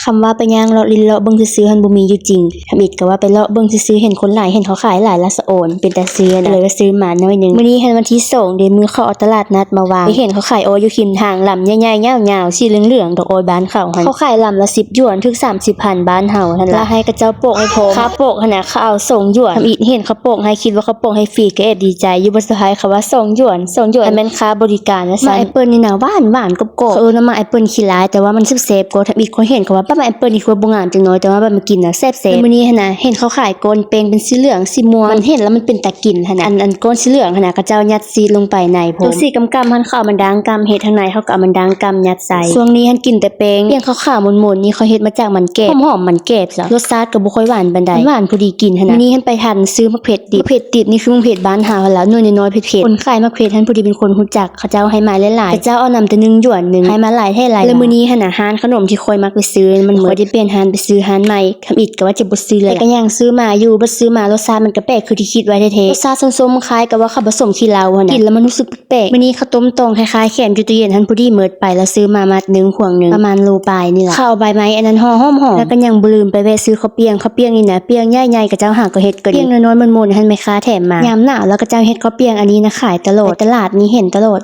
คำว่าไปย่างเลาะลิ้นเลาะเบิ่งซื่อๆหันบ่มีอยู่จริงทำอิดก็ว่าไปเลาะเบิ่งซื่อๆเห็นคนหลายเห็นเขาขายหลายละสะโอนเป็นตาซื้อนะเลยว่าซื้อมาน้อยนึงมื้อนี้หันวันที่2เดือนมื้อเขาเอาตลาดนัดมาวางไปเห็นเขาขายโออยู่คิมทางลำใหญ่ๆยาวๆสีเหลืองๆดอกโอยบ้านเขาขายลำละ10หยวนถึง30,000บ้านเฮาหั่นล่ะให้กระเจ้าโปกให้โพค่าโปกหั่นน่ะเขาเอา2หยวนทำอิดเห็นเขาโปกให้คิดว่าเขาโปกให้ฟรีก็แอบดีใจอยู่บ่สะพายเขาว่า2หยวนมันเป็นค่าบริการนะซั่นมาแอปเปิ้ลนี่น่ะหวานๆกรอบๆเอามาแอปเปิ้ลขี้ร้ายแต่ว่ามันแซ่บๆกว่าทำอิดคนเห็นเขาว่าป้าแอปเปิ้ลนี่คือบ่งามจังน้อยแต่ว่ามันกินน่ะแซ่บๆมื้อนี้หั่นน่ะเห็นเขาขายโกนเปงเป็นสีเหลืองสีม่วงมันเห็นแล้วมันเป็นตากินหั่นน่ะอันโกนสีเหลืองหั่นน่ะกระเจ้ายัดซีลงไปในผมตัวสีกำๆหั่นเขาเอามันดังกำเฮ็ดข้างในเขาก็เอามันดังกำยัดใส่ช่วงนี้หั่นกินแต่เปงเปียงขาวๆมนๆนี่เขาเฮ็ดมาจากมันแกบหอมๆมันแกบซะรสชาติก็บ่ค่อยหวานปานใดหวานพอดีกินหั่นน่ะมื้อนี้หั่นไปทันซื้อมะเผ็ดดิบนี่คือมะเผ็ดบ้านเฮาหั่นล่ะน้อยน้อยๆเผ็ดๆคนขายมะเผ็ดหั่นพอดีเป็นคนรู้จักเขาเจ้าให้มาหลายๆเขาเจ้าเอานำแต่1หยวนนึงให้มาหลายให้หลายแล้วมื้อนี้หั่นน่ะร้านขนมที่ค่อยมักไปซื้อมันเหมือนจะเปลี่ยนร้านไปซื้อร้านใหม่คำอิดก็ว่าจะบ่ซื้อเลยแต่ก็ยังซื้อมาอยู่บ่ซื้อมารสชาติมันก็แปลกคือที่คิดไว้แท้ๆรสชาติส้มๆคล้ายกับว่าเขาผสมขี้เหล้าหั่นน่ะกินแล้วมันรู้สึกแปลกมื้อนี้ข้าวต้มตองคล้ายๆแขมอยู่ตู้เย็นหั่นพอดีหมดไปแล้วซื้อมามัดนึงขวงนึงประมาณโลปลายนี่ล่ะข้าวใบไม้อันนั้นหอมๆแล้วก็ยังบ่ลืมไปแวะซื้อข้าวเปียงนี่นะเปียงใหญ่ๆกับเจ้าหาก็เฮ็ดก็เปียงน้อยๆมนๆหั่นแม่ค้าแถมมายามหนาวแล้วก็เจ้าเฮ็ดข้าวเปียงอันนี้นะขายตลอดตลาดนี้เห็นตลอด